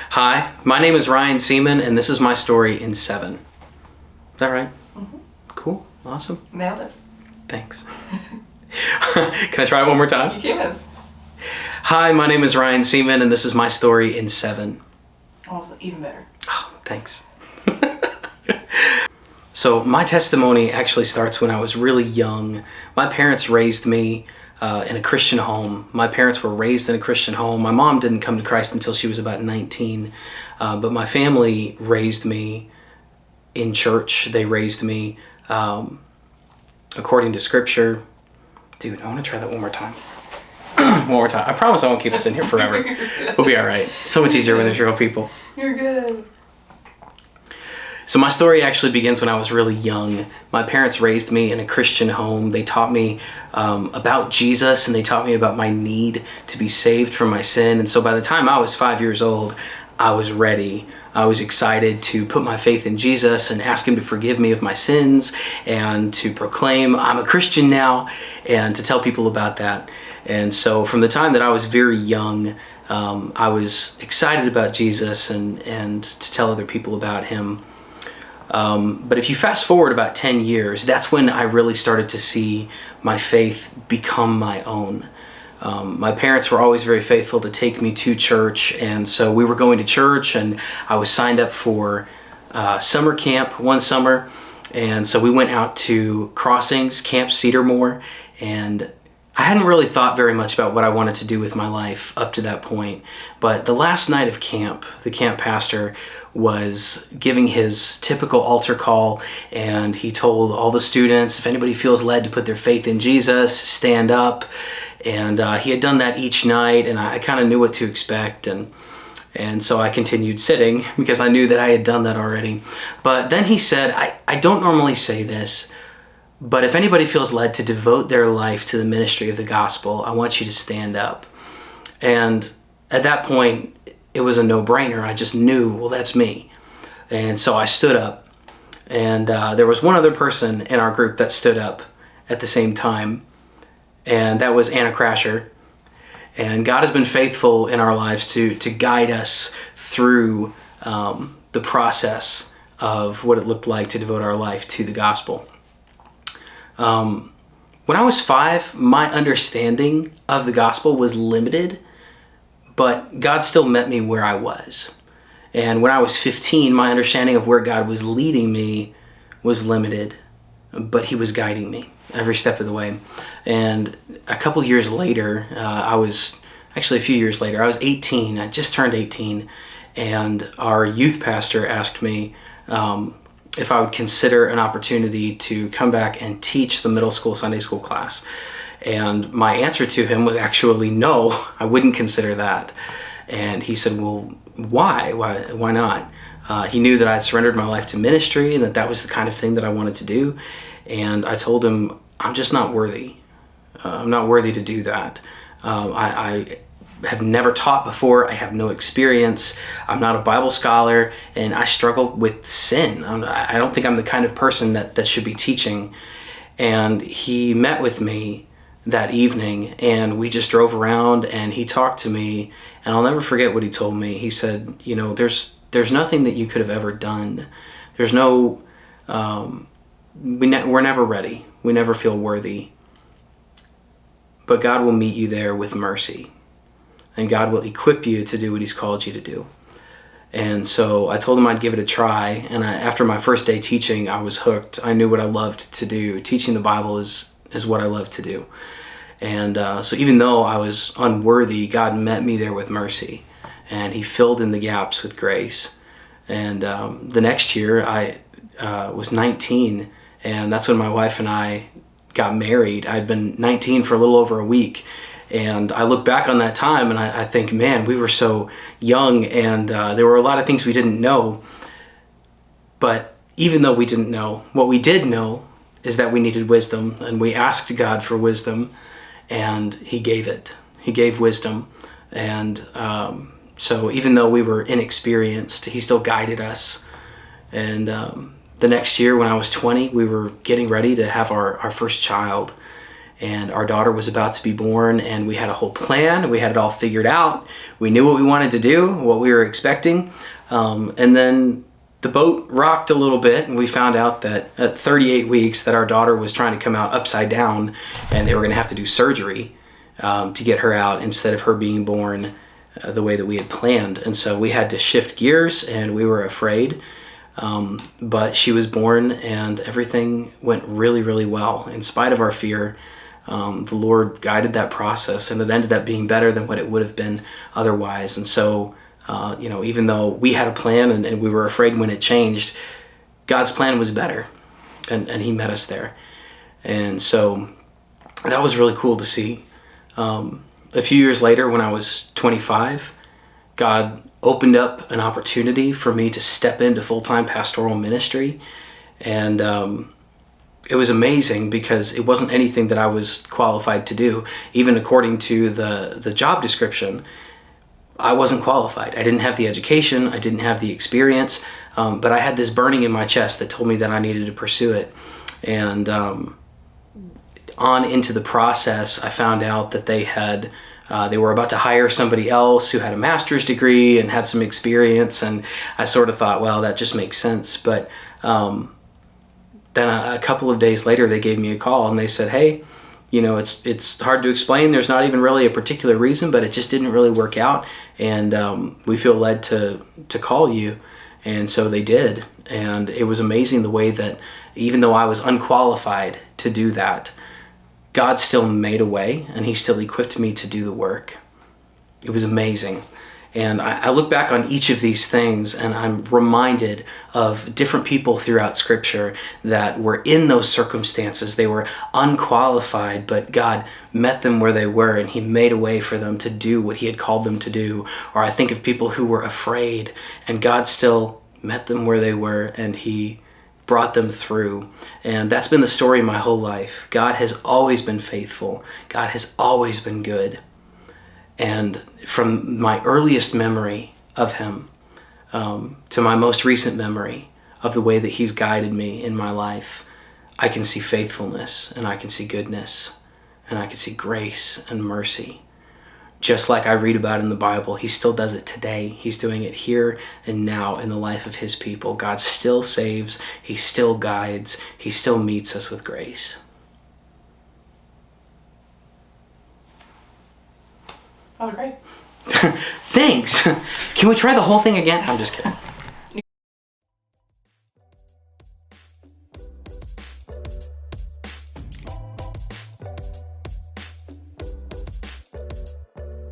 Hi, my name is Ryan Seaman, and this is my story in 7. Is that right? Mm-hmm. Cool. Awesome. Nailed it. Thanks. Can I try it one more time? You can. Hi, my name is Ryan Seaman, and this is my story in 7. Almost even better. Oh, thanks. So my testimony actually starts when I was really young. My parents raised me in a Christian home. My parents were raised in a Christian home. My mom didn't come to Christ until she was about 19, but my family raised me in church. They raised me according to Scripture. Dude, I want to try that one more time. One more time. I promise I won't keep us in here forever. We'll be all right. So much easier when there's real people. You're good. So my story actually begins when I was really young. My parents raised me in a Christian home. They taught me about Jesus, and they taught me about my need to be saved from my sin. And so by the time I was 5 years old, I was ready. I was excited to put my faith in Jesus and ask him to forgive me of my sins and to proclaim I'm a Christian now and to tell people about that. And so from the time that I was very young, I was excited about Jesus and to tell other people about him. But if you fast forward about 10 years, that's when I really started to see my faith become my own. My parents were always very faithful to take me to church, and so we were going to church, and I was signed up for summer camp one summer, and so we went out to Crossings, Camp Cedarmore, and I hadn't really thought very much about what I wanted to do with my life up to that point, but the last night of camp, the camp pastor was giving his typical altar call, and he told all the students, if anybody feels led to put their faith in Jesus, stand up. And he had done that each night, and I kind of knew what to expect, and so I continued sitting because I knew that I had done that already. But then he said, I don't normally say this, but if anybody feels led to devote their life to the ministry of the gospel, I want you to stand up. And at that point, it was a no-brainer. I just knew, well, that's me. And so I stood up, and there was one other person in our group that stood up at the same time, and that was Anna Crasher. And God has been faithful in our lives to guide us through the process of what it looked like to devote our life to the gospel. When I was 5, my understanding of the gospel was limited, but God still met me where I was. And when I was 15, my understanding of where God was leading me was limited, but he was guiding me every step of the way. And a couple years later, a few years later, I was 18. I just turned 18, and our youth pastor asked me if I would consider an opportunity to come back and teach the middle school Sunday school class. And my answer to him was actually no, I wouldn't consider that. And he said, well, why? Why not? He knew that I had surrendered my life to ministry and that was the kind of thing that I wanted to do. And I told him, I'm just not worthy. I'm not worthy to do that. I have never taught before. I have no experience. I'm not a Bible scholar, and I struggle with sin. I don't think I'm the kind of person that should be teaching. And he met with me that evening, and we just drove around, and he talked to me, and I'll never forget what he told me. He said, there's nothing that you could have ever done. There's no, we're never ready. We never feel worthy. But God will meet you there with mercy, and God will equip you to do what he's called you to do. And so I told him I'd give it a try, and after my first day teaching, I was hooked. I knew what I loved to do. Teaching the Bible is what I love to do. And so even though I was unworthy, God met me there with mercy, and he filled in the gaps with grace. And the next year I was 19, and that's when my wife and I got married. I'd been 19 for a little over a week, and I look back on that time and I think, man, we were so young, and there were a lot of things we didn't know. But even though we didn't know, what we did know is that we needed wisdom, and we asked God for wisdom, and he gave it. He gave wisdom. And so even though we were inexperienced, he still guided us. And the next year when I was 20, we were getting ready to have our first child. and our daughter was about to be born, and we had a whole plan. We had it all figured out. We knew what we wanted to do, what we were expecting. And then the boat rocked a little bit, and we found out that at 38 weeks that our daughter was trying to come out upside down, and they were going to have to do surgery to get her out instead of her being born the way that we had planned. And so we had to shift gears, and we were afraid. But she was born, and everything went really, really well. In spite of our fear, the Lord guided that process, and it ended up being better than what it would have been otherwise. And so, even though we had a plan and we were afraid when it changed, God's plan was better, and He met us there. And so that was really cool to see. A few years later, when I was 25, God opened up an opportunity for me to step into full-time pastoral ministry. And it was amazing because it wasn't anything that I was qualified to do. Even according to the job description, I wasn't qualified. I didn't have the education, I didn't have the experience, but I had this burning in my chest that told me that I needed to pursue it. And on into the process, I found out that they were about to hire somebody else who had a master's degree and had some experience, and I sort of thought, well, that just makes sense. But then a couple of days later, they gave me a call and they said, hey, it's hard to explain. There's not even really a particular reason, but it just didn't really work out, and we feel led to call you. And so they did, and it was amazing the way that even though I was unqualified to do that, God still made a way, and He still equipped me to do the work. It was amazing. And I look back on each of these things, and I'm reminded of different people throughout Scripture that were in those circumstances. They were unqualified, but God met them where they were, and He made a way for them to do what He had called them to do. Or I think of people who were afraid, and God still met them where they were, and He brought them through. And that's been the story my whole life. God has always been faithful. God has always been good. And from my earliest memory of Him to my most recent memory of the way that He's guided me in my life, I can see faithfulness, and I can see goodness, and I can see grace and mercy. Just like I read about in the Bible, He still does it today. He's doing it here and now in the life of His people. God still saves, He still guides, He still meets us with grace. Oh, great. Thanks. Can we try the whole thing again? I'm just kidding.